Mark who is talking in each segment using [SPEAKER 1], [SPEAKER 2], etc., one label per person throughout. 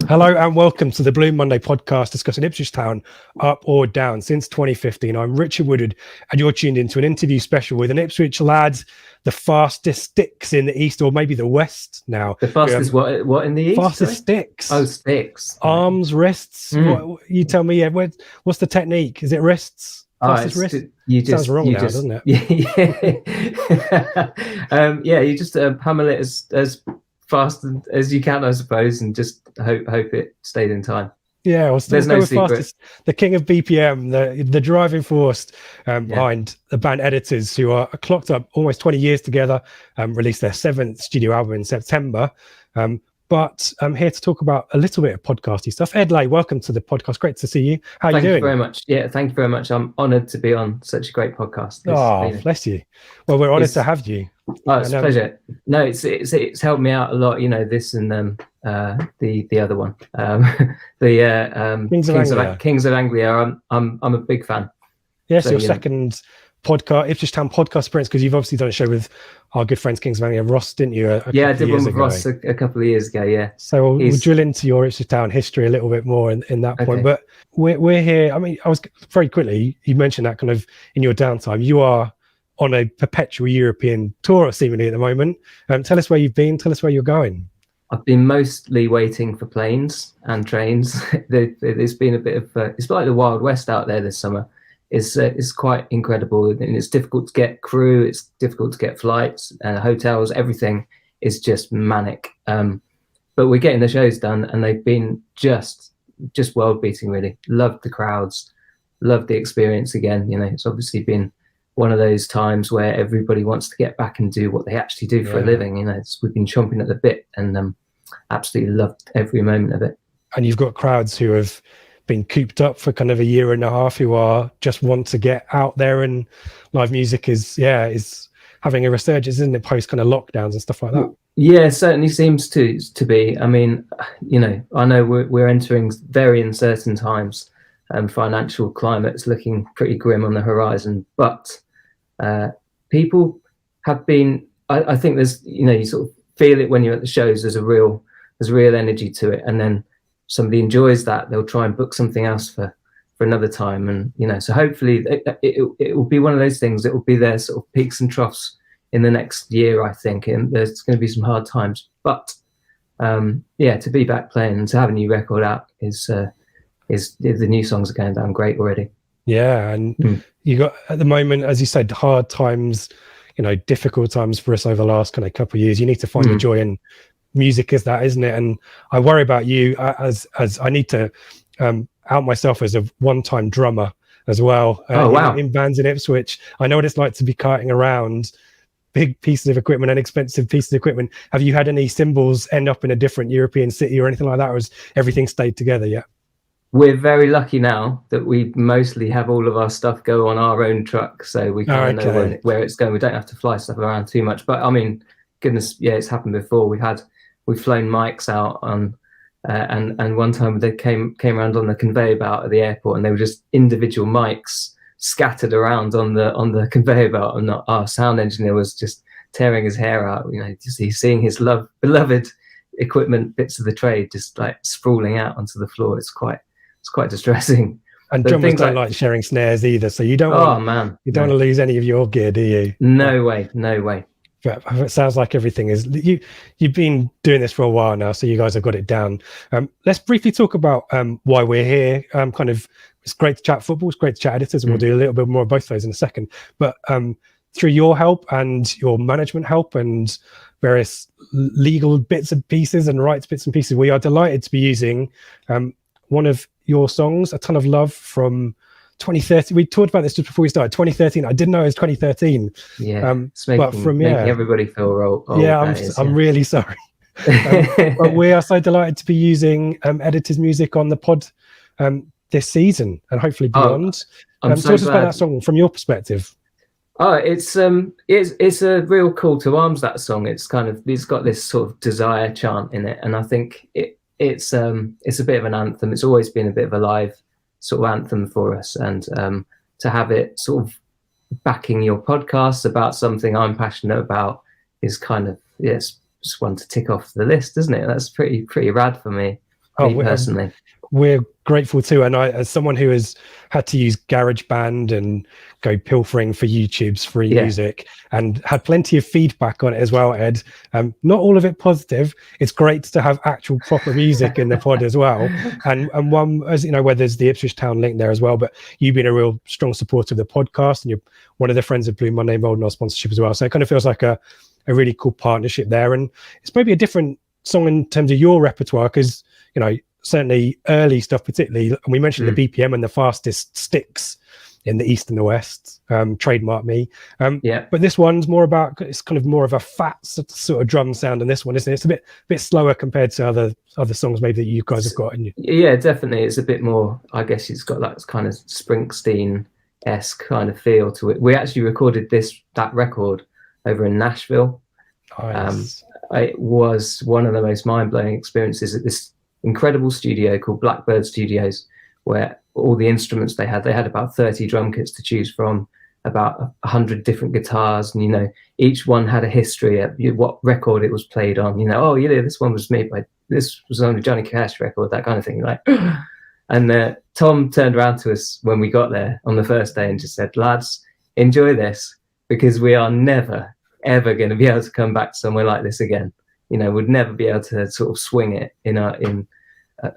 [SPEAKER 1] Hello and welcome to the Blue Monday podcast discussing Ipswich Town, up or down since 2015. I'm Richard Woodard and you're tuned into an interview special with an Ipswich lad, the fastest sticks in the east or maybe the west now.
[SPEAKER 2] The fastest what in the east?
[SPEAKER 1] Fastest sticks.
[SPEAKER 2] Oh, sticks.
[SPEAKER 1] Arms, wrists. What, you tell me, what's the technique? Is it wrists? Fastest wrists? Sounds wrong now, doesn't it?
[SPEAKER 2] Yeah, you just pummel it as fast as you can, I suppose, and just hope it stayed in time.
[SPEAKER 1] Yeah, well,
[SPEAKER 2] there's no secret.
[SPEAKER 1] Fastest, the king of BPM, the driving force behind the band Editors, who are clocked up almost 20 years together, released their 7th studio album in September. But I'm here to talk about a little bit of podcasty stuff. Ed Lay, welcome to the podcast. Great to see you. How are you doing?
[SPEAKER 2] Thank you very much. Yeah, thank you very much. I'm honoured to be on such a great podcast.
[SPEAKER 1] Bless you. Well, we're honoured to have you.
[SPEAKER 2] Oh, it's a pleasure. No, it's helped me out a lot. You know, this and the other one, Kings of Anglia. I'm a big fan.
[SPEAKER 1] Yes, so, your second podcast, Ipswich Town podcast experience, because you've obviously done a show with our good friends Kings of Anglia, Ross, didn't you?
[SPEAKER 2] I did one with Ross a couple of years ago. Yeah.
[SPEAKER 1] So we'll drill into your Ipswich Town history a little bit more in that point. But we're here. I mean, I was very quickly. You mentioned that kind of in your downtime. You are on a perpetual European tour, seemingly at the moment. Tell us where you've been. Tell us where you're going.
[SPEAKER 2] I've been mostly waiting for planes and trains. There's been a bit of it's like the Wild West out there this summer. It's quite incredible, and it's difficult to get crew. It's difficult to get flights and hotels. Everything is just manic. But we're getting the shows done, and they've been just world beating. Really loved the crowds, loved the experience again. You know, it's obviously been one of those times where everybody wants to get back and do what they actually do for a living. You know, we've been chomping at the bit, and absolutely loved every moment of it.
[SPEAKER 1] And you've got crowds who have been cooped up for kind of a year and a half, who are just want to get out there, and live music is having a resurgence, isn't it, post kind of lockdowns and stuff like that?
[SPEAKER 2] Yeah, it certainly seems to be. I mean, you know, I know we're entering very uncertain times, and financial climate's looking pretty grim on the horizon, but people have been, I think there's, you know, you sort of feel it when you're at the shows. There's real energy to it, and then somebody enjoys that, they'll try and book something else for another time. And, you know, so hopefully it will be one of those things that will be their sort of peaks and troughs in the next year, I think. And there's going to be some hard times, but to be back playing and to have a new record out is the new songs are going down great already. Yeah.
[SPEAKER 1] And you got, at the moment, as you said, hard times, you know, difficult times for us over the last kind of couple of years. You need to find the joy in music, is that, isn't it? And I worry about you as I need to out myself as a one-time drummer as well. In bands in Ipswich. I know what it's like to be carting around big pieces of equipment and expensive pieces of equipment. Have you had any cymbals end up in a different European city or anything like that, or has everything stayed together yet?
[SPEAKER 2] We're very lucky now that we mostly have all of our stuff go on our own truck, so we kind of know where it's going. We don't have to fly stuff around too much. But I mean, goodness, yeah, it's happened before. We've flown mics out on, and one time they came around on the conveyor belt at the airport, and they were just individual mics scattered around on the conveyor belt, and our sound engineer was just tearing his hair out. You know, just seeing his beloved equipment, bits of the trade, just like sprawling out onto the floor. It's quite distressing.
[SPEAKER 1] And drummers don't like sharing snares either, so you don't want to lose any of your gear, do you?
[SPEAKER 2] No way.
[SPEAKER 1] But it sounds like everything is. You've been doing this for a while now, so you guys have got it down. Let's briefly talk about why we're here. It's great to chat football. It's great to chat Editors, and we'll do a little bit more of both of those in a second. But through your help and your management help and various legal bits and pieces and rights bits and pieces, we are delighted to be using one of your songs, "A Ton of Love," from 2013. We talked about this just before we started. 2013. I didn't know it was 2013.
[SPEAKER 2] Yeah, making everybody feel old.
[SPEAKER 1] I'm really sorry. But we are so delighted to be using Editors' music on the pod this season and hopefully beyond.
[SPEAKER 2] I'm so
[SPEAKER 1] talk to us about that song from your perspective.
[SPEAKER 2] Oh, it's a real call to arms, that song. It's got this sort of desire chant in it, and I think it's a bit of an anthem. It's always been a bit of a live sort of anthem for us, and to have it sort of backing your podcast about something I'm passionate about is kind of, it's just one to tick off the list, isn't it? That's pretty rad for me.
[SPEAKER 1] Oh,
[SPEAKER 2] me personally.
[SPEAKER 1] we're grateful too. And I, as someone who has had to use GarageBand and go pilfering for YouTube's free music and had plenty of feedback on it as well, Ed, not all of it positive. It's great to have actual proper music in the pod as well. And one, as you know, where there's the Ipswich Town link there as well, but you've been a real strong supporter of the podcast, and you're one of the friends of Blue Monday involved in our sponsorship as well. So it kind of feels like a really cool partnership there. And it's maybe a different song in terms of your repertoire, because, you know, certainly early stuff, particularly, and we mentioned the BPM and the fastest sticks in the East and the West, trademark me. But this one's more about, it's kind of more of a fat sort of drum sound in this one, isn't it? It's a bit slower compared to other songs maybe that you guys have got.
[SPEAKER 2] Yeah, definitely. It's a bit more, I guess it's got that kind of Springsteen-esque kind of feel to it. We actually recorded that record over in Nashville.
[SPEAKER 1] Nice.
[SPEAKER 2] It was one of the most mind-blowing experiences at this incredible studio called Blackbird Studios, where all the instruments they had about 30 drum kits to choose from, about 100 different guitars, and, you know, each one had a history at what record it was played on. You know, oh, you know, this one was made by, this was on a Johnny Cash record, that kind of thing. Like, and Tom turned around to us when we got there on the first day and just said, lads, enjoy this, because we are never ever going to be able to come back somewhere like this again. You know, we'd never be able to sort of swing it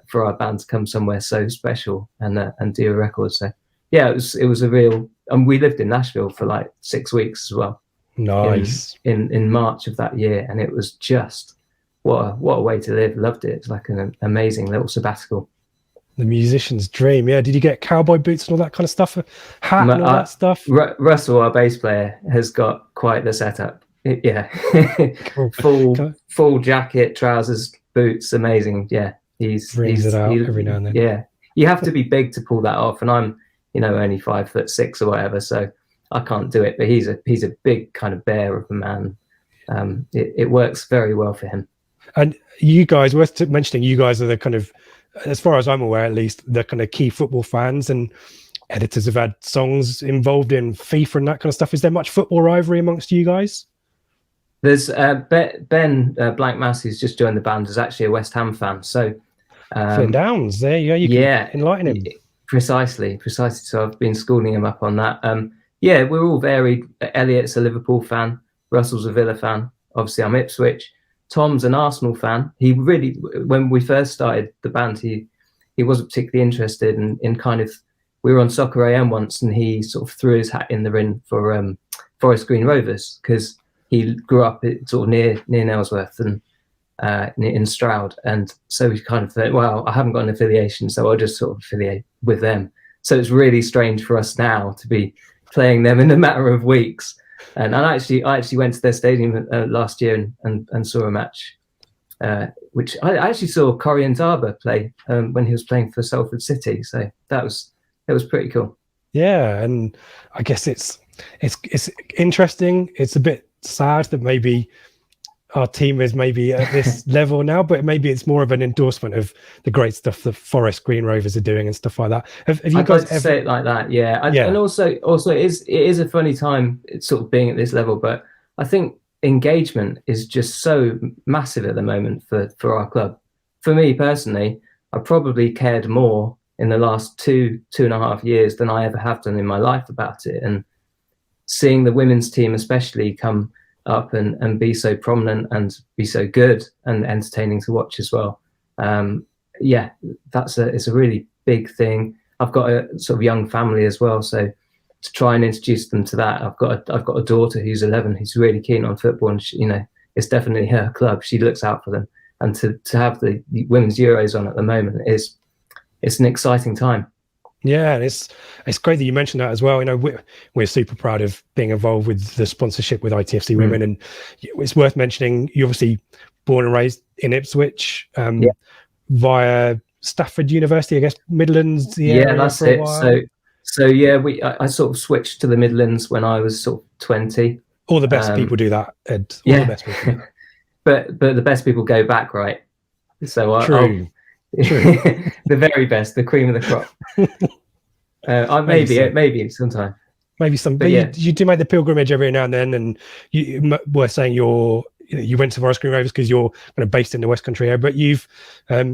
[SPEAKER 2] for our band to come somewhere so special and do a record. So yeah, it was a real, and we lived in Nashville for like 6 weeks as well.
[SPEAKER 1] Nice.
[SPEAKER 2] In March of that year, and it was just what a way to live. Loved it. It's like an amazing little sabbatical.
[SPEAKER 1] The musician's dream. Yeah. Did you get cowboy boots and all that kind of stuff? Hat and all that stuff?
[SPEAKER 2] Russell, our bass player, has got quite the setup. Yeah.
[SPEAKER 1] Cool.
[SPEAKER 2] Full jacket, trousers, boots. Amazing. Yeah. He's
[SPEAKER 1] it out every now and then.
[SPEAKER 2] Yeah. You have to be big to pull that off. And I'm, you know, only 5'6" or whatever. So I can't do it, but he's a big kind of bear of a man. It works very well for him.
[SPEAKER 1] And you guys, worth mentioning, you guys are the kind of, as far as I'm aware at least, the kind of key football fans, and editors have had songs involved in FIFA and that kind of stuff. Is there much football rivalry amongst you guys?
[SPEAKER 2] There's Ben Blank Mass, who's just joined the band, is actually a West Ham fan. So
[SPEAKER 1] Flynn Downs, there you go. You can enlighten him.
[SPEAKER 2] Precisely. So I've been schooling him up on that. Yeah, we're all varied. Elliot's a Liverpool fan. Russell's a Villa fan. Obviously, I'm Ipswich. Tom's an Arsenal fan. He really, when we first started the band, he wasn't particularly interested in kind of, we were on Soccer AM once, and he sort of threw his hat in the ring for Forest Green Rovers, because he grew up sort of near Nailsworth and in Stroud. And so he kind of thought, well, I haven't got an affiliation, so I'll just sort of affiliate with them. So it's really strange for us now to be playing them in a matter of weeks. And I actually went to their stadium last year and saw a match, which I actually saw Corian Darber play when he was playing for Salford City. So it was pretty cool.
[SPEAKER 1] Yeah, and I guess it's interesting. It's a bit sad that maybe our team is maybe at this level now, but maybe it's more of an endorsement of the great stuff the Forest Green Rovers are doing and stuff like that. Have you guys ever
[SPEAKER 2] say it like that? Yeah. And also it is a funny time, it's sort of being at this level, but I think engagement is just so massive at the moment for our club. For me personally, I probably cared more in the last 2.5 years than I ever have done in my life about it. And seeing the women's team especially come up and be so prominent and be so good and entertaining to watch as well. It's a really big thing. I've got a sort of young family as well, so to try and introduce them to that, I've got a daughter who's 11 who's really keen on football, and she, you know, it's definitely her club. She looks out for them, and to have the women's Euros on at the moment it's an exciting time.
[SPEAKER 1] Yeah, and it's great that you mentioned that as well. You know, we're super proud of being involved with the sponsorship with ITFC Women, and it's worth mentioning. You're obviously born and raised in Ipswich, via Stafford University, I guess, Midlands.
[SPEAKER 2] Yeah, that's it. So yeah, I sort of switched to the Midlands when I was sort of 20.
[SPEAKER 1] All the best people do that, Ed. All the best people.
[SPEAKER 2] but the best people go back, right? So
[SPEAKER 1] True.
[SPEAKER 2] The very best, the cream of the crop. Maybe sometime.
[SPEAKER 1] Maybe some, but you do make the pilgrimage every now and then, and you were saying you're you went to Forest Green Rovers because you're kind of based in the West Country area, but you've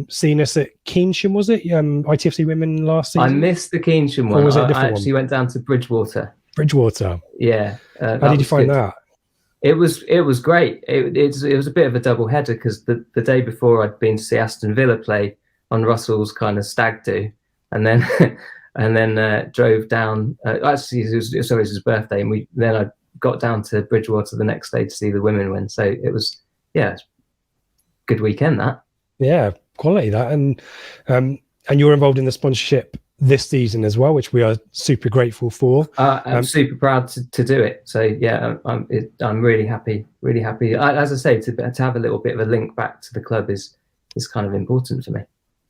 [SPEAKER 1] seen us at Keynsham, was it? ITFC Women last season?
[SPEAKER 2] I missed the Keynsham one.
[SPEAKER 1] Or was it a
[SPEAKER 2] I
[SPEAKER 1] different
[SPEAKER 2] actually
[SPEAKER 1] one?
[SPEAKER 2] went down to Bridgewater.
[SPEAKER 1] Bridgewater.
[SPEAKER 2] Yeah.
[SPEAKER 1] How did you find that?
[SPEAKER 2] It was great. It was a bit of a double header because the day before I'd been to see Aston Villa play on Russell's kind of stag do, and then drove down. Actually, it was his birthday, and I got down to Bridgewater the next day to see the women win. So it was good weekend that.
[SPEAKER 1] Yeah, quality that, and you're involved in the sponsorship this season as well, which we are super grateful for.
[SPEAKER 2] I'm super proud to do it. So yeah, I'm really happy. Really happy. As I say, to have a little bit of a link back to the club is kind of important for me.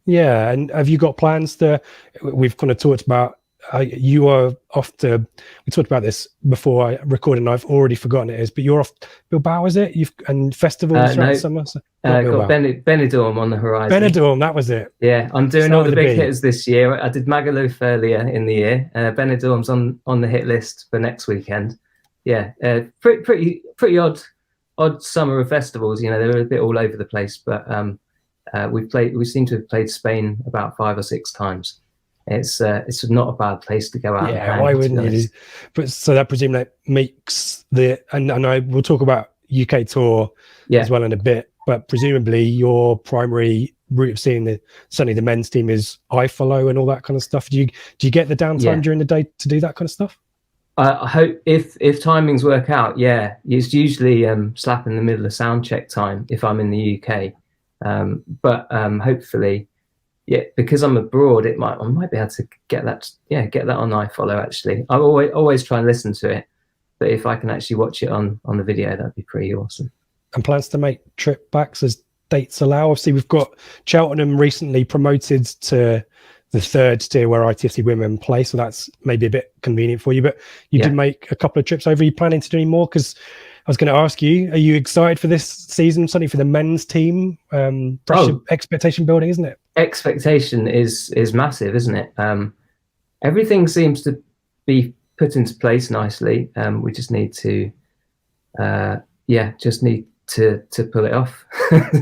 [SPEAKER 1] Yeah, and have you got plans to? We've kind of talked about. You are off to. We talked about this before I recorded, and I've already forgotten it is. But you're off Bilbao, is it? And festivals throughout the summer. So
[SPEAKER 2] got Benidorm on the horizon.
[SPEAKER 1] Benidorm, that was it.
[SPEAKER 2] Yeah, I'm doing all the big hitters this year. I did Magaluf earlier in the year. Benidorm's on the hit list for next weekend. Yeah, pretty odd summer of festivals. You know, they're a bit all over the place, but we seem to have played Spain about 5 or 6 times. It's not a bad place to go out.
[SPEAKER 1] Yeah, why wouldn't you? But so that presumably makes and I will talk about UK tour as well in a bit. But presumably your primary route of seeing certainly the men's team is iFollow and all that kind of stuff. Do you get the downtime during the day to do that kind of stuff?
[SPEAKER 2] I hope if timings work out, it's usually slap in the middle of sound check time if I'm in the UK. But hopefully. Yeah, because I'm abroad, I might be able to get that on iFollow. Actually, I always try and listen to it, but if I can actually watch it on the video, that'd be pretty awesome.
[SPEAKER 1] And plans to make trip backs as dates allow. Obviously, we've got Cheltenham recently promoted to the 3rd tier where ITFC Women play, so that's maybe a bit convenient for you. But you did make a couple of trips over. Are you planning to do any more? Because I was going to ask you, are you excited for this season, something for the men's team? Expectation building, isn't it?
[SPEAKER 2] Expectation is massive, isn't it? Everything seems to be put into place nicely. We just need to, pull it off.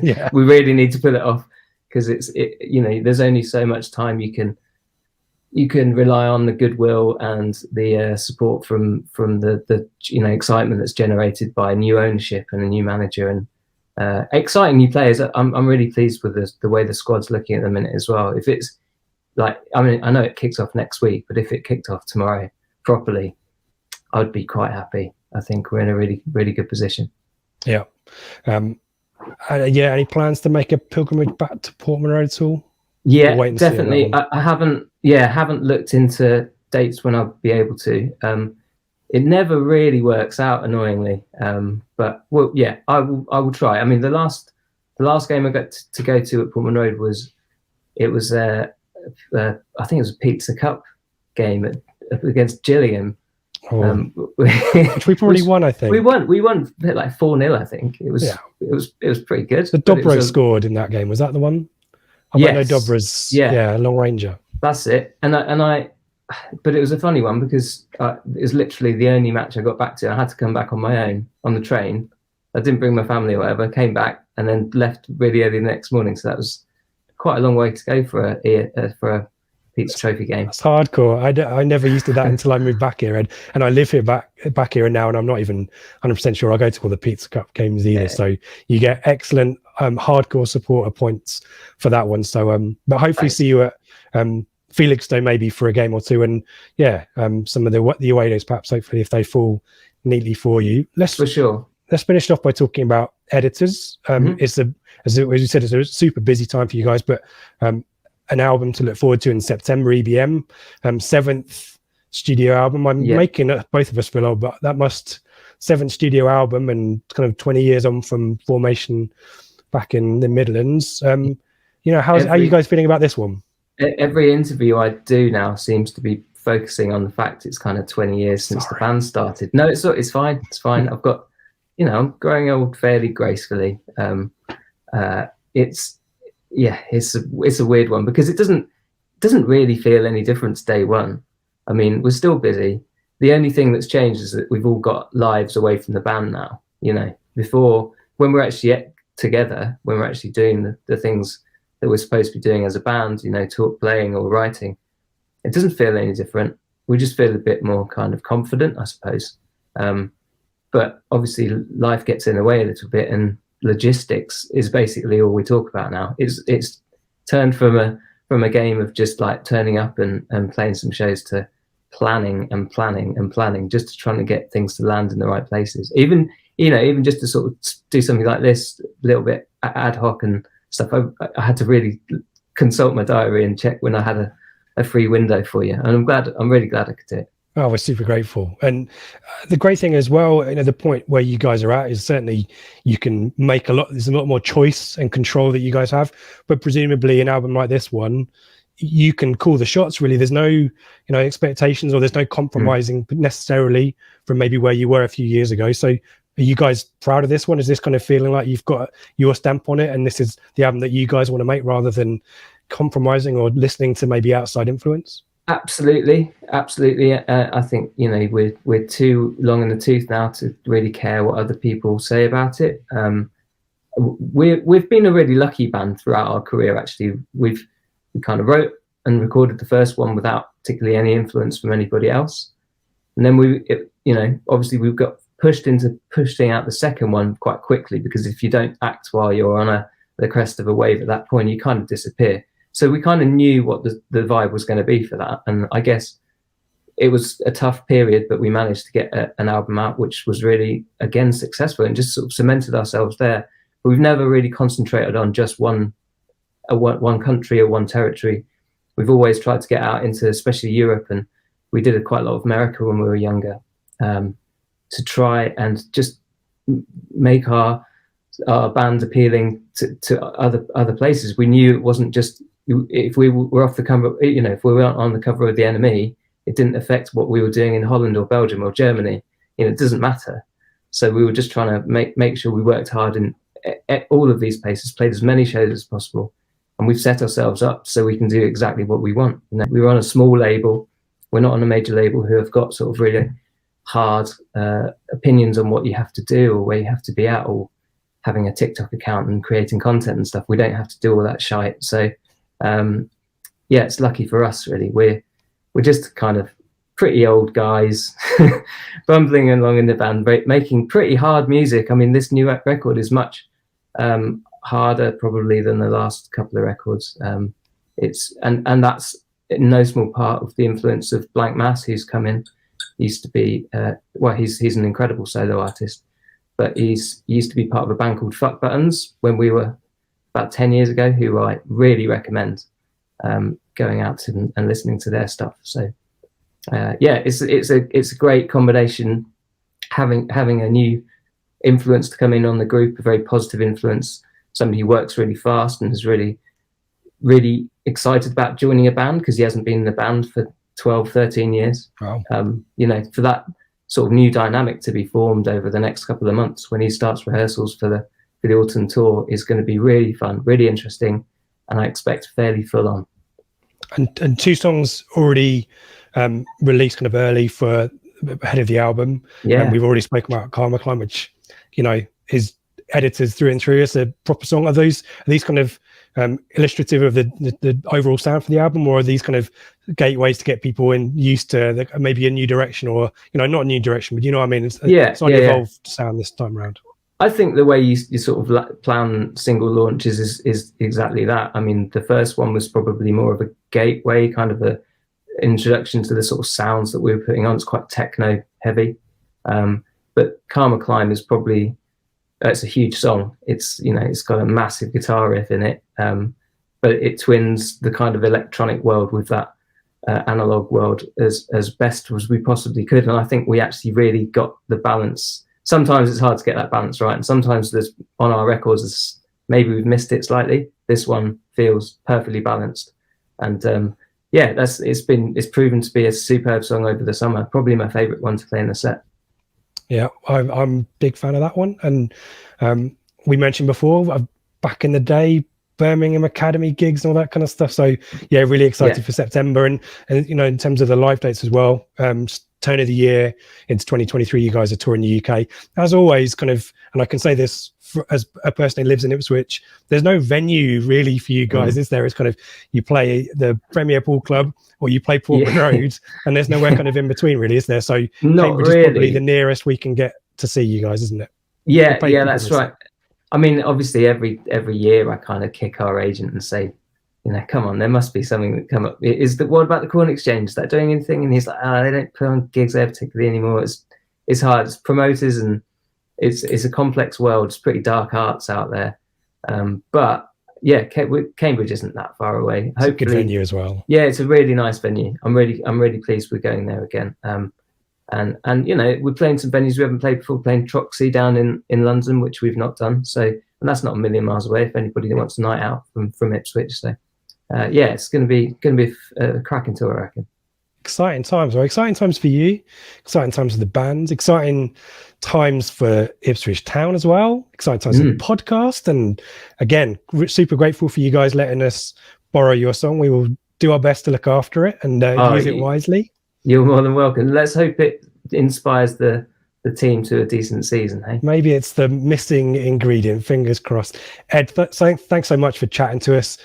[SPEAKER 1] Yeah,
[SPEAKER 2] we really need to pull it off because there's only so much time you can rely on the goodwill and the support from the excitement that's generated by new ownership and a new manager and exciting new players. I'm really pleased with the way the squad's looking at the minute as well. If it's I know it kicks off next week, but if it kicked off tomorrow properly, I'd be quite happy. I think we're in a really, really good position.
[SPEAKER 1] Yeah. Any plans to make a pilgrimage back to Portman Road at all?
[SPEAKER 2] Yeah, definitely. I haven't looked into dates when I'll be able to. It never really works out, annoyingly. But I will try. I mean, the last game I got to go to at Portman Road was I think it was a Pizza Cup game against Gillingham.
[SPEAKER 1] Which we probably won, I think.
[SPEAKER 2] We won like 4-0, I think. It was pretty good.
[SPEAKER 1] So Dobro scored in that game. Was that the one? I know Dobra's long ranger.
[SPEAKER 2] That's it. But it was a funny one because it was literally the only match I got back to. I had to come back on my own on the train. I didn't bring my family or whatever. Came back and then left really early the next morning. So that was quite a long way to go for a Pizza Trophy game.
[SPEAKER 1] That's hardcore. I never used to that until I moved back here, and I live here back here now, and I'm not even 100% sure I go to all the Pizza Cup games either. Yeah. So you get excellent hardcore supporter points for that one. So but hopefully see you at Felixstowe maybe for a game or two, and some of the away days perhaps. Hopefully if they fall neatly for you.
[SPEAKER 2] For sure.
[SPEAKER 1] Let's finish off by talking about editors. It's as you said, it's a super busy time for you guys, but an album to look forward to in September, EBM, 7th studio album. I'm making both of us feel old, but that 7th studio album and kind of 20 years on from formation back in the Midlands. How are you guys feeling about this one?
[SPEAKER 2] Every interview I do now seems to be focusing on the fact it's kind of 20 years since the band started. No, it's fine. It's fine. I've got, I'm growing old fairly gracefully. It's a weird one because it doesn't really feel any different to day one. I mean, we're still busy. The only thing that's changed is that we've all got lives away from the band now. Before when we're actually together, when we're actually doing the things that we're supposed to be doing as a band, you know, playing or writing, it doesn't feel any different. We just feel a bit more kind of confident, I suppose. But obviously life gets in the way a little bit, and logistics is basically all we talk about now. It's turned from a game of just like turning up and playing some shows to planning and planning and planning, just to trying to get things to land in the right places. Even just to sort of do something like this, a little bit ad hoc and stuff, I had to really consult my diary and check when I had a free window for you. And I'm really glad I could do it.
[SPEAKER 1] Oh, we're super grateful. And the great thing as well, you know, the point where you guys are at is certainly you can make there's a lot more choice and control that you guys have. But presumably an album like this one, you can call the shots, really. There's no, you know, expectations, or there's no compromising necessarily from maybe where you were a few years ago. So are you guys proud of this one? Is this kind of feeling like you've got your stamp on it and this is the album that you guys want to make, rather than compromising or listening to maybe outside influence?
[SPEAKER 2] Absolutely. I think, you know, we're too long in the tooth now to really care what other people say about it. We've been a really lucky band throughout our career. Actually, we kind of wrote and recorded the first one without particularly any influence from anybody else, and then obviously we've got pushed into pushing out the second one quite quickly, because if you don't act while you're on the crest of a wave at that point, you kind of disappear. So we kind of knew what the vibe was going to be for that. And I guess it was a tough period, but we managed to get an album out, which was really, again, successful, and just sort of cemented ourselves there. But we've never really concentrated on just one country or one territory. We've always tried to get out into, especially Europe, and we did quite a lot of America when we were younger, to try and just make our band appealing to other places. We knew it wasn't just, if we were off the cover, you know, if we weren't on the cover of the Enemy, it didn't affect what we were doing in Holland or Belgium or Germany. You know, it doesn't matter. So we were just trying to make sure we worked hard in all of these places, played as many shows as possible, and we've set ourselves up so we can do exactly what we want. You know, we were on a small label. We're not on a major label who have got sort of really hard opinions on what you have to do or where you have to be at, or having a TikTok account and creating content and stuff. We don't have to do all that shite. So yeah, it's lucky for us, really. We're just kind of pretty old guys bumbling along in the band, making pretty hard music. I mean, this new record is much harder probably than the last couple of records. And that's in no small part of the influence of Blank Mass, who's come in. He used to be he's an incredible solo artist, but he used to be part of a band called Fuck Buttons when we were about 10 years ago, who I really recommend going out and listening to their stuff. So yeah, it's a great combination, having a new influence to come in on the group, a very positive influence, somebody who works really fast and is really excited about joining a band because he hasn't been in the band for 12, 13 years.
[SPEAKER 1] Wow.
[SPEAKER 2] You know, for that sort of new dynamic to be formed over the next couple of months when he starts rehearsals for the autumn tour is going to be really fun, really interesting, and I expect fairly full on.
[SPEAKER 1] And two songs already released kind of early for ahead of the album.
[SPEAKER 2] Yeah.
[SPEAKER 1] And we've already spoken about Karma Climb, which, you know, is edited through and through as a proper song. Are these kind of illustrative of the overall sound for the album, or are these kind of gateways to get people used to maybe a new direction, or, you know, not a new direction, but you know what I mean? It's an evolved sound this time around. I
[SPEAKER 2] think the way you sort of plan single launches is exactly that. I mean, the first one was probably more of a gateway, kind of a introduction to the sort of sounds that we were putting on. It's quite techno heavy, but Karma Climb is probably, it's a huge song. It's, you know, it's got a massive guitar riff in it, but it twins the kind of electronic world with that analog world as best as we possibly could. And I think we actually really got the balance. Sometimes it's hard to get that balance right, and sometimes there's, on our records, maybe we've missed it slightly. This one feels perfectly balanced, and yeah, it's proven to be a superb song over the summer. Probably my favourite one to play in the set.
[SPEAKER 1] Yeah, I'm a big fan of that one, and we mentioned before back in the day, Birmingham Academy gigs and all that kind of stuff. So yeah, really excited for September, and you know, in terms of the live dates as well. turn of the year into 2023, you guys are touring the UK. As always, kind of, and I can say this as a person who lives in Ipswich, there's no venue really for you guys, is there? It's kind of, you play the Premier Pool Club or you play Portman Road, and there's nowhere kind of in between really, is there? So
[SPEAKER 2] not
[SPEAKER 1] Cambridge
[SPEAKER 2] really.
[SPEAKER 1] is probably the nearest we can get to see you guys, isn't it?
[SPEAKER 2] Yeah, that's right. I mean, obviously every year I kind of kick our agent and say, you know, come on, there must be something that come up. What about the Corn Exchange? Is that doing anything? And he's like, they don't put on gigs there particularly anymore. It's hard. It's promoters, and it's a complex world. It's pretty dark arts out there. But yeah, Cambridge isn't that far away.
[SPEAKER 1] It's a good venue as well.
[SPEAKER 2] Yeah, it's a really nice venue. I'm really pleased we're going there again. And you know, we're playing some venues we haven't played before. Playing Troxy down in London, which we've not done. So, and that's not a million miles away. If anybody wants a night out from Ipswich, so. Yeah, it's going to be a cracking tour, I reckon.
[SPEAKER 1] Exciting times, right? Exciting times for you, exciting times for the bands, exciting times for Ipswich Town as well, exciting times for the podcast. And again, super grateful for you guys letting us borrow your song. We will do our best to look after it and use it wisely. You're
[SPEAKER 2] more than welcome. Let's hope it inspires the team to a decent season. Hey,
[SPEAKER 1] maybe it's the missing ingredient. Fingers crossed. Ed, thanks so much for chatting to us.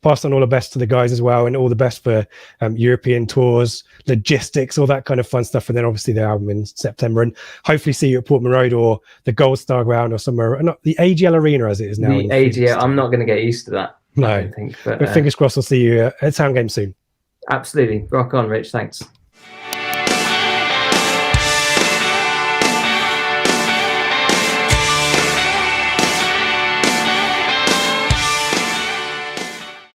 [SPEAKER 1] Pass on all the best to the guys as well, and all the best for European tours, logistics, all that kind of fun stuff. And then obviously the album in September, and hopefully see you at Portman Road or the Gold Star Ground or somewhere. Not the AGL Arena as it is now.
[SPEAKER 2] The AGL. I'm not going to get used to that.
[SPEAKER 1] No,
[SPEAKER 2] I don't think,
[SPEAKER 1] but fingers crossed we'll see you at Town Game soon.
[SPEAKER 2] Absolutely. Rock on, Rich. Thanks.